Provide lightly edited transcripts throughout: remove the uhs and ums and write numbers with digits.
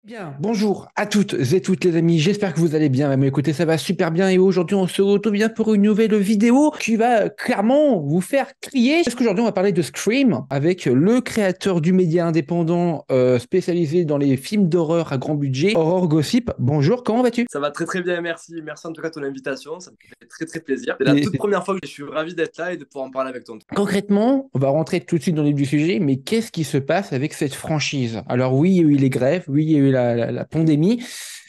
Bien, bonjour à toutes et toutes les amis, j'espère que vous allez bien. Mais écoutez, ça va super bien et aujourd'hui on se retrouve bien pour une nouvelle vidéo qui va clairement vous faire crier. Parce qu'aujourd'hui on va parler de Scream avec le créateur du média indépendant spécialisé dans les films d'horreur à grand budget, Horror Gossip. Bonjour, comment vas-tu? Ça va très très bien, merci. Merci en tout cas de ton invitation, ça me fait très très plaisir. C'est la toute Et première fois que je suis ravi d'être là et de pouvoir en parler avec toi. concrètement, on va rentrer tout de suite dans le vif du sujet, mais qu'est-ce qui se passe avec cette franchise? Alors oui, il y a eu les grèves, oui, il y a eu la pandémie,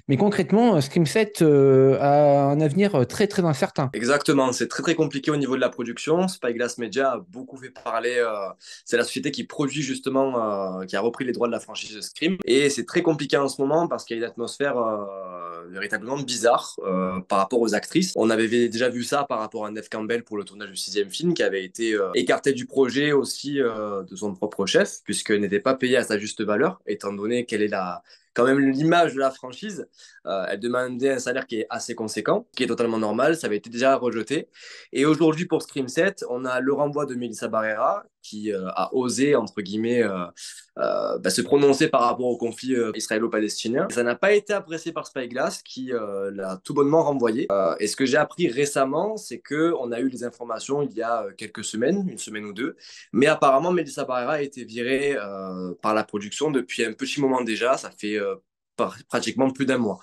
mais concrètement, Scream 7 a un avenir très très incertain. Exactement, c'est très très compliqué au niveau de la production. Spyglass Media a beaucoup fait parler. C'est la société qui produit justement, qui a repris les droits de la franchise de Scream. Et c'est très compliqué en ce moment parce qu'il y a une atmosphère véritablement bizarre par rapport aux actrices. On avait déjà vu ça par rapport à Neve Campbell pour le tournage du sixième film qui avait été écarté du projet aussi de son propre chef puisqu'elle n'était pas payée à sa juste valeur étant donné qu'elle est quand même l'image de la franchise. Elle demandait un salaire qui est assez conséquent, qui est totalement normal, ça avait été déjà rejeté. Et aujourd'hui, pour Scream 7, on a le renvoi de Melissa Barrera, qui a osé, entre guillemets, se prononcer par rapport au conflit israélo-palestinien. Ça n'a pas été apprécié par Spyglass, qui l'a tout bonnement renvoyé. Et ce que j'ai appris récemment, c'est qu'on a eu les informations il y a quelques semaines, une semaine ou deux, mais apparemment, Melissa Barrera a été virée par la production depuis un petit moment déjà, ça fait pratiquement plus d'un mois.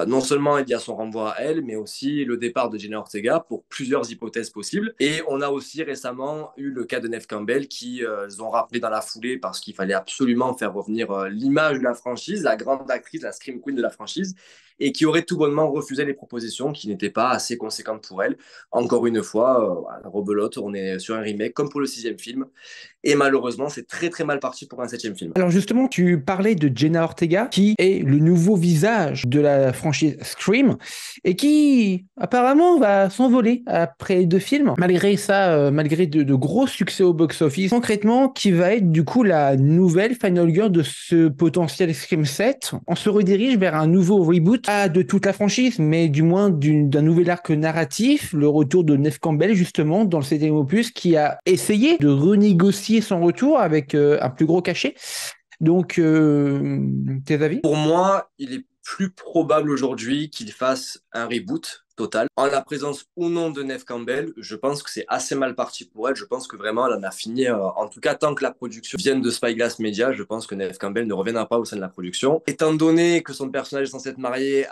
Non seulement il y a son renvoi à elle, mais aussi le départ de Jenna Ortega pour plusieurs hypothèses possibles. Et on a aussi récemment eu le cas de Neve Campbell qui ont rappelé dans la foulée parce qu'il fallait absolument faire revenir l'image de la franchise, la grande actrice, la Scream Queen de la franchise, et qui aurait tout bonnement refusé les propositions qui n'étaient pas assez conséquentes pour elle. Encore une fois, rebelote, on est sur un remake comme pour le sixième film. Et malheureusement, c'est très très mal parti pour un septième film. Alors justement, tu parlais de Jenna Ortega, qui est le nouveau visage de la franchise Scream, et qui apparemment va s'envoler après deux films, malgré ça, malgré de gros succès au box-office. Concrètement, qui va être du coup la nouvelle Final Girl de ce potentiel Scream 7. On se redirige vers un nouveau reboot, pas de toute la franchise, mais du moins d'un nouvel arc narratif, le retour de Neve Campbell justement dans le septième opus, qui a essayé de renégocier son retour avec un plus gros cachet. Donc, tes avis? Pour moi, il est plus probable aujourd'hui qu'il fasse un reboot total. En la présence ou non de Neve Campbell, je pense que c'est assez mal parti pour elle. Je pense que vraiment, elle en a fini. En tout cas, tant que la production vienne de Spyglass Media, je pense que Neve Campbell ne reviendra pas au sein de la production. Étant donné que son personnage est censé être marié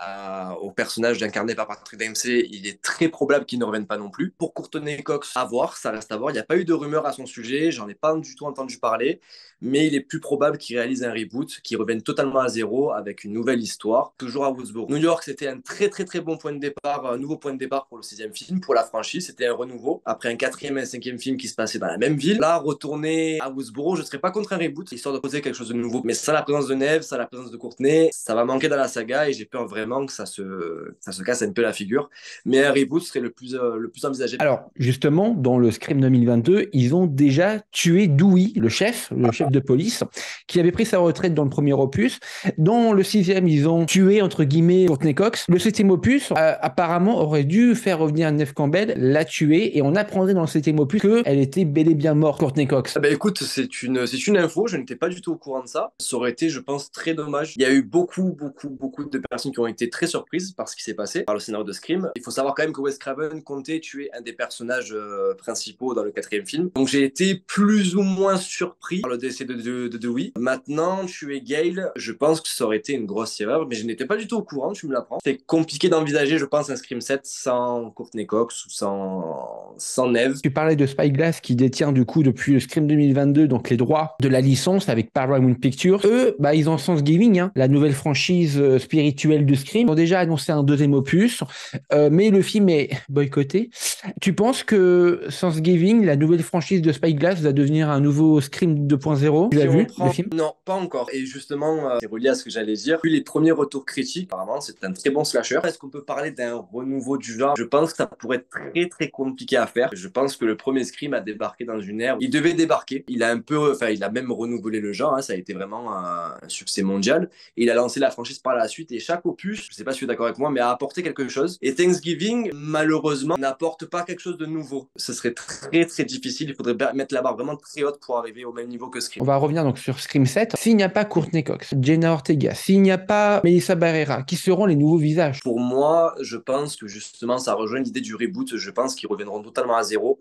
au personnage incarné par Patrick Dempsey, il est très probable qu'il ne revienne pas non plus. Pour Courtney Cox, à voir, ça reste à voir. Il n'y a pas eu de rumeurs à son sujet, j'en ai pas du tout entendu parler, mais il est plus probable qu'il réalise un reboot, qu'il revienne totalement à zéro avec une nouvelle histoire, toujours à Woodsboro. New York, c'était un très très très bon point de départ, un nouveau point de départ pour le sixième film, pour la franchise, c'était un renouveau. Après un quatrième et un cinquième film qui se passait dans la même ville, là, retourner à Woodsboro, je ne serais pas contre un reboot, histoire de poser quelque chose de nouveau. Mais sans la présence de Neve, sans la présence de Courtney, ça va manquer dans la saga et j'ai peur vraiment que ça se casse un peu la figure. Mais un reboot serait le plus envisagé. Alors, justement, dans le Scream 2022, ils ont déjà tué Dewey, le chef de police, qui avait pris sa retraite dans le premier opus. Dans le sixième, ils ont tué, entre guillemets, Courtney Cox. Le septième opus, apparemment, aurait dû faire revenir Neve Campbell, la tuer, et on apprendrait dans le septième opus qu'elle était bel et bien morte, Courtney Cox. Ah bah écoute, c'est une info, je n'étais pas du tout au courant de ça. Ça aurait été, je pense, très dommage. Il y a eu beaucoup de personnes qui ont été très surprises par ce qui s'est passé, par le scénario de Scream. Il faut savoir quand même que Wes Craven comptait tuer un des personnages principaux dans le quatrième film. Donc j'ai été plus ou moins surpris par le décès de Dewey. Maintenant, tuer Gale, je pense que ça aurait été une grosse erreur, mais je n'étais pas du tout au courant, tu me l'apprends. C'est compliqué d'envisager, je pense, un Scream 7 sans Courtney Cox ou sans Neve. Tu parlais de Spyglass qui détient du coup depuis le Scream 2022 donc les droits de la licence avec Paramount Pictures. Eux, bah, ils ont Thanksgiving, hein, la nouvelle franchise spirituelle de Scream. Ils ont déjà annoncé un deuxième opus, mais le film est boycotté. Tu penses que Thanksgiving, la nouvelle franchise de Spyglass, va devenir un nouveau Scream 2.0? Tu l'as Si on vu, le prend... film? Non, pas encore. Et justement, c'est relié à ce que j'allais dire. Vu les premiers retours critiques, apparemment, c'est un très bon slasher. Est-ce qu'on peut parler d'un renouveau du genre, je pense que ça pourrait être très très compliqué à faire. Je pense que le premier Scream a débarqué dans une ère où il devait débarquer. Il a même renouvelé le genre, hein, ça a été vraiment un succès mondial. Et il a lancé la franchise par la suite et chaque opus, je sais pas si tu es d'accord avec moi, mais a apporté quelque chose. Et Thanksgiving, malheureusement, n'apporte pas quelque chose de nouveau. Ce serait très très difficile. Il faudrait mettre la barre vraiment très haute pour arriver au même niveau que Scream. On va revenir donc sur Scream 7. S'il n'y a pas Courtney Cox, Jenna Ortega, s'il n'y a pas Melissa Barrera, qui seront les nouveaux visages? Pour moi, je pense que justement, ça rejoint l'idée du reboot. Je pense qu'ils reviendront totalement à zéro.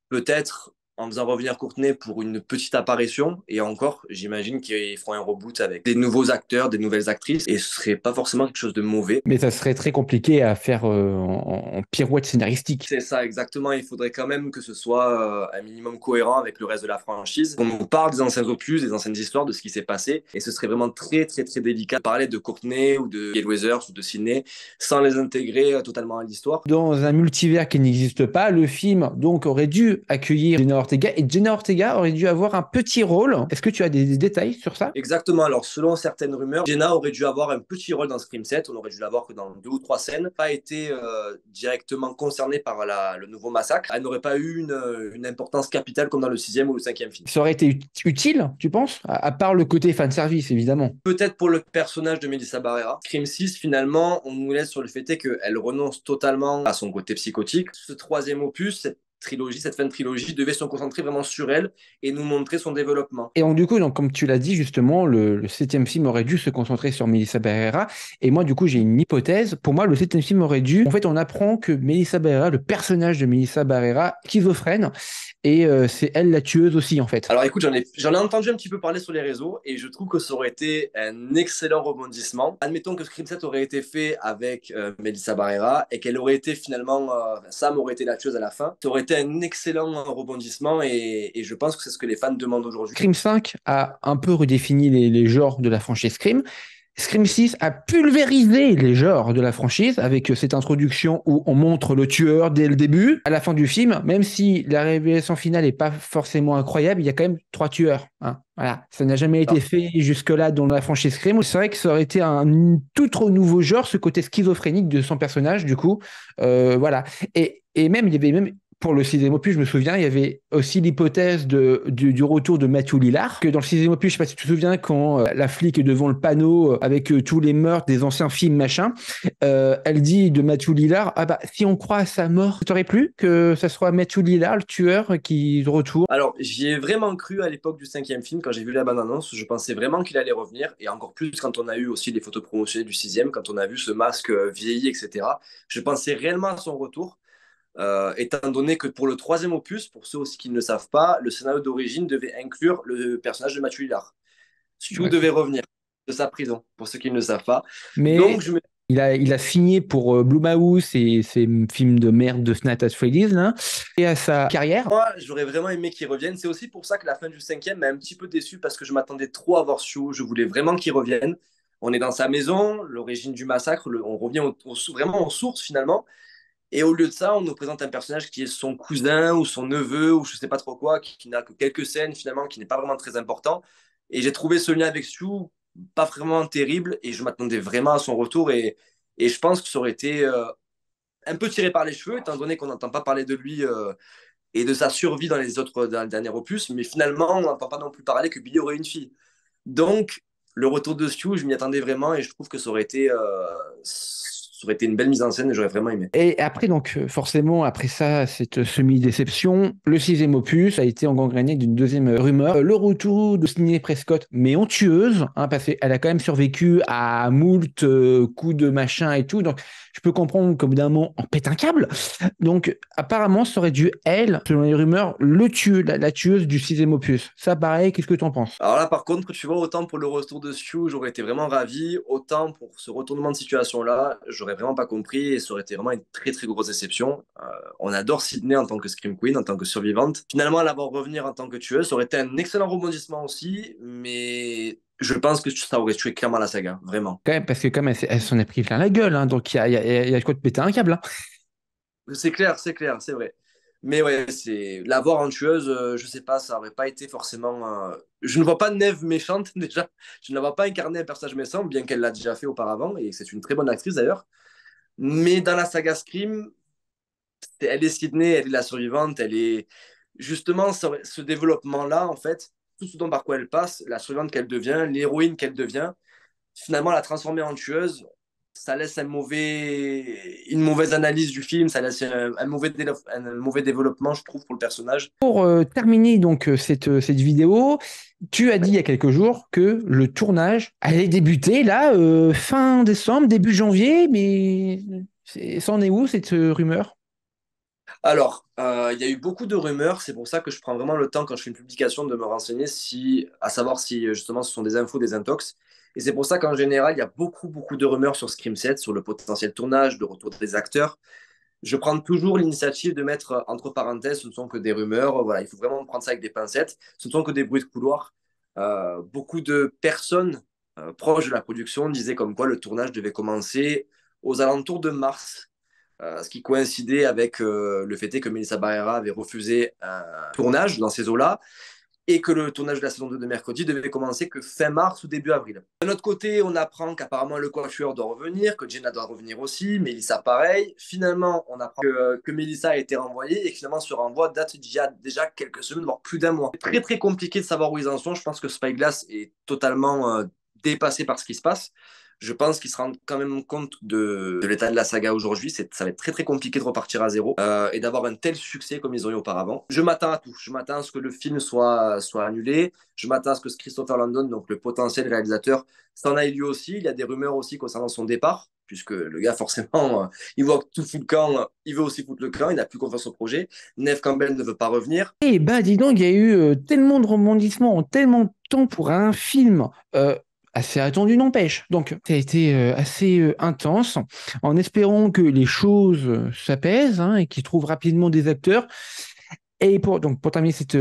Peut-être en faisant revenir Courtney pour une petite apparition. Et encore, j'imagine qu'ils feront un reboot avec des nouveaux acteurs, des nouvelles actrices. Et ce serait pas forcément quelque chose de mauvais. Mais ça serait très compliqué à faire en pirouette scénaristique. C'est ça, exactement. Il faudrait quand même que ce soit un minimum cohérent avec le reste de la franchise. Qu'on nous parle des anciens opus, des anciennes histoires, de ce qui s'est passé. Et ce serait vraiment très, très, très délicat de parler de Courtney ou de Gail Weathers ou de Sydney sans les intégrer totalement à l'histoire. Dans un multivers qui n'existe pas, le film donc aurait dû accueillir Jenna Ortega et Jenna Ortega aurait dû avoir un petit rôle. Est-ce que tu as des détails sur ça? Exactement. Alors, selon certaines rumeurs, Jenna aurait dû avoir un petit rôle dans Scream 7. On aurait dû la voir que dans 2 ou 3 scènes. Pas été directement concernée par le nouveau massacre. Elle n'aurait pas eu une importance capitale comme dans le sixième ou le cinquième film. Ça aurait été utile, tu penses? À part le côté fanservice, évidemment. Peut-être pour le personnage de Melissa Barrera. Scream 6, finalement, on nous laisse sur le fait qu'elle renonce totalement à son côté psychotique. Ce troisième opus, cette fin de trilogie, devait se concentrer vraiment sur elle et nous montrer son développement. Et donc, du coup, donc, comme tu l'as dit, justement, le septième film aurait dû se concentrer sur Melissa Barrera. Et moi, du coup, j'ai une hypothèse. Pour moi, le septième film aurait dû. En fait, on apprend que Melissa Barrera, le personnage de Melissa Barrera, schizophrène, et c'est elle la tueuse aussi, en fait. Alors écoute, j'en ai entendu un petit peu parler sur les réseaux et je trouve que ça aurait été un excellent rebondissement. Admettons que Scream 7 aurait été fait avec Melissa Barrera et qu'elle aurait été finalement, Sam aurait été la tueuse à la fin. Ça aurait été un excellent rebondissement et je pense que c'est ce que les fans demandent aujourd'hui. Scream 5 a un peu redéfini les genres de la franchise Scream. Scream 6 a pulvérisé les genres de la franchise avec cette introduction où on montre le tueur dès le début. À la fin du film, même si la révélation finale n'est pas forcément incroyable, il y a quand même 3 tueurs. Hein. Voilà, ça n'a jamais été fait jusque-là dans la franchise Scream. C'est vrai que ça aurait été un tout nouveau genre, ce côté schizophrénique de son personnage, du coup. Voilà. Et même, il y avait même pour le sixième opus, je me souviens, il y avait aussi l'hypothèse du retour de Matthew Lillard, que dans le sixième opus, je sais pas si tu te souviens, quand la flic est devant le panneau avec tous les meurtres des anciens films, machin, elle dit de Matthew Lillard, ah bah, si on croit à sa mort, ça t'aurait plu que ça soit Matthew Lillard, le tueur, qui retourne? Alors, j'y ai vraiment cru à l'époque du cinquième film, quand j'ai vu la bande-annonce, je pensais vraiment qu'il allait revenir, et encore plus quand on a eu aussi les photos promotionnelles du sixième, quand on a vu ce masque vieilli, etc. Je pensais réellement à son retour. Étant donné que pour le troisième opus, pour ceux aussi qui ne le savent pas, le scénario d'origine devait inclure le personnage de Matthew Lillard. Stu devait revenir de sa prison, pour ceux qui ne le savent pas. Mais Donc, il a signé pour Blumhouse et ses films de merde de Night at Freddy's, là, et à sa carrière. moi, j'aurais vraiment aimé qu'il revienne. C'est aussi pour ça que la fin du cinquième m'a un petit peu déçu, parce que je m'attendais trop à voir Stu. Je voulais vraiment qu'il revienne. On est dans sa maison, l'origine du massacre, on revient vraiment aux sources finalement. Et au lieu de ça, on nous présente un personnage qui est son cousin ou son neveu ou je sais pas trop quoi, qui n'a que quelques scènes finalement, qui n'est pas vraiment très important. Et j'ai trouvé ce lien avec Stu pas vraiment terrible et je m'attendais vraiment à son retour et je pense que ça aurait été un peu tiré par les cheveux étant donné qu'on n'entend pas parler de lui et de sa survie dans le dernier opus, mais finalement on n'entend pas non plus parler que Billy aurait une fille. Donc le retour de Stu, je m'y attendais vraiment et je trouve que ça aurait été une belle mise en scène et j'aurais vraiment aimé. Et après, donc, forcément, après ça, cette semi-déception, le sixième opus a été engangréné d'une deuxième rumeur. Le retour de Sidney Prescott, mais en tueuse, hein, parce qu'elle a quand même survécu à moult coups de machin et tout. Donc, je peux comprendre qu'au bout d'un moment, on pète un câble. Donc, apparemment, ça aurait dû, elle, selon les rumeurs, la tueuse du sixième opus. Ça, pareil, qu'est-ce que tu en penses? Alors là, par contre, tu vois, autant pour le retour de Stu, j'aurais été vraiment ravi, autant pour ce retournement de situation-là, j'aurais vraiment pas compris et ça aurait été vraiment une très très grosse déception. On adore Sydney en tant que Scream Queen, en tant que survivante. Finalement, la voir revenir en tant que tueuse, ça aurait été un excellent rebondissement aussi, mais je pense que ça aurait tué clairement la saga, vraiment. Quand même, parce que comme elle s'en est pris plein la gueule, hein, donc il y a de quoi te péter un câble. Hein. C'est clair, c'est vrai. Mais ouais, la voir en tueuse, je sais pas, ça aurait pas été forcément. Je ne vois pas Neve méchante déjà. Je ne la vois pas incarner un personnage méchant, bien qu'elle l'a déjà fait auparavant et c'est une très bonne actrice d'ailleurs. Mais dans la saga Scream, elle est Sydney, elle est la survivante, elle est justement ce développement-là, en fait, tout ce dont par quoi elle passe, la survivante qu'elle devient, l'héroïne qu'elle devient, finalement la transformer en tueuse, ça laisse une mauvaise analyse du film, ça laisse un mauvais développement, je trouve, pour le personnage. Pour terminer donc cette vidéo, tu as dit il y a quelques jours que le tournage allait débuter là, fin décembre, début janvier, mais ça en est où cette rumeur? Alors, il y a eu beaucoup de rumeurs, c'est pour ça que je prends vraiment le temps quand je fais une publication de me renseigner à savoir si justement ce sont des infos, des intox. Et c'est pour ça qu'en général, il y a beaucoup de rumeurs sur Scream 7, sur le potentiel tournage, le retour des acteurs. Je prends toujours l'initiative de mettre entre parenthèses, ce ne sont que des rumeurs. Voilà, il faut vraiment prendre ça avec des pincettes. Ce ne sont que des bruits de couloir. Beaucoup de personnes proches de la production disaient comme quoi le tournage devait commencer aux alentours de mars, ce qui coïncidait avec le fait est que Melissa Barrera avait refusé un tournage dans ces eaux-là et que le tournage de la saison 2 de Mercredi devait commencer que fin mars ou début avril. D'un autre côté, on apprend qu'apparemment le coiffeur doit revenir, que Jenna doit revenir aussi, Melissa pareil. Finalement, on apprend que Melissa a été renvoyée et que finalement ce renvoi date d'il y a déjà quelques semaines, voire plus d'un mois. C'est très compliqué de savoir où ils en sont. Je pense que Spyglass est totalement dépassé par ce qui se passe. Je pense qu'ils se rendent quand même compte de l'état de la saga aujourd'hui. Ça va être très compliqué de repartir à zéro et d'avoir un tel succès comme ils ont eu auparavant. Je m'attends à tout. Je m'attends à ce que le film soit annulé. Je m'attends à ce que Christopher Landon, donc le potentiel réalisateur, s'en aille lui aussi. Il y a des rumeurs aussi concernant son départ, puisque le gars, forcément, il voit que tout fout le camp. Il veut aussi foutre le camp. Il n'a plus confiance au projet. Neve Campbell ne veut pas revenir. Eh ben, dis donc, il y a eu tellement de rebondissements en tellement de temps pour un film assez attendu, n'empêche. Donc, ça a été assez intense, en espérant que les choses s'apaisent hein, et qu'ils trouvent rapidement des acteurs. Et pour terminer cette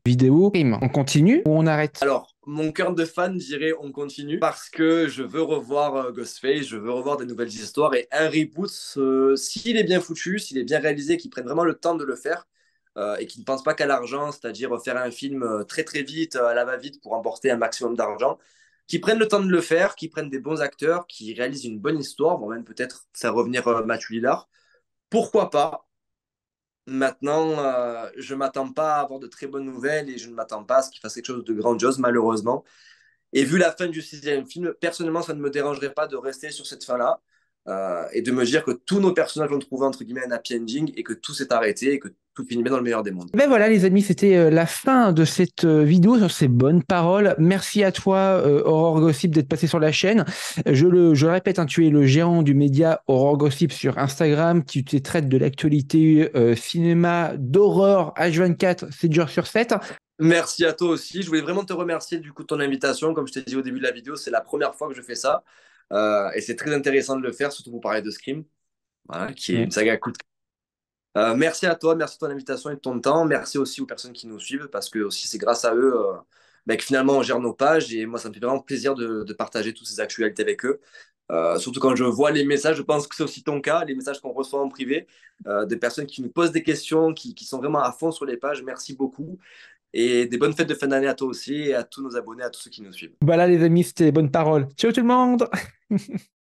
vidéo, on continue ou on arrête? Alors, mon cœur de fan dirait on continue parce que je veux revoir Ghostface, je veux revoir des nouvelles histoires et un reboot, s'il est bien foutu, s'il est bien réalisé, qu'il prenne vraiment le temps de le faire et qu'il ne pense pas qu'à l'argent, c'est-à-dire faire un film très vite, à la va-vite pour emporter un maximum d'argent, qu'il prenne le temps de le faire, qu'il prenne des bons acteurs, qu'il réalise une bonne histoire, voire même peut-être faire revenir Matthew Lillard. Pourquoi pas? Maintenant, je ne m'attends pas à avoir de très bonnes nouvelles et je ne m'attends pas à ce qu'il fasse quelque chose de grandiose, malheureusement. Et vu la fin du sixième film, personnellement, ça ne me dérangerait pas de rester sur cette fin-là et de me dire que tous nos personnages ont trouvé entre guillemets un happy ending et que tout s'est arrêté et que tout finit bien dans le meilleur des mondes. Ben voilà les amis, c'était la fin de cette vidéo sur ces bonnes paroles. Merci à toi Aurore Gossip d'être passé sur la chaîne. Je le répète, hein, tu es le gérant du média Aurore Gossip sur Instagram, qui tu traites de l'actualité cinéma d'horreur H24, 7 jours sur 7. Merci à toi aussi. Je voulais vraiment te remercier du coup de ton invitation. Comme je t'ai dit au début de la vidéo, c'est la première fois que je fais ça. Et c'est très intéressant de le faire, surtout pour parler de Scream, voilà, qui est une Ouais. saga cool. Merci à toi, merci de ton invitation et de ton temps. Merci aussi aux personnes qui nous suivent parce que aussi c'est grâce à eux que finalement on gère nos pages et moi ça me fait vraiment plaisir de partager toutes ces actualités avec eux. Surtout quand je vois les messages, je pense que c'est aussi ton cas, les messages qu'on reçoit en privé, des personnes qui nous posent des questions, qui sont vraiment à fond sur les pages. Merci beaucoup et des bonnes fêtes de fin d'année à toi aussi et à tous nos abonnés, à tous ceux qui nous suivent. Voilà les amis, c'était les bonnes paroles. Ciao tout le monde!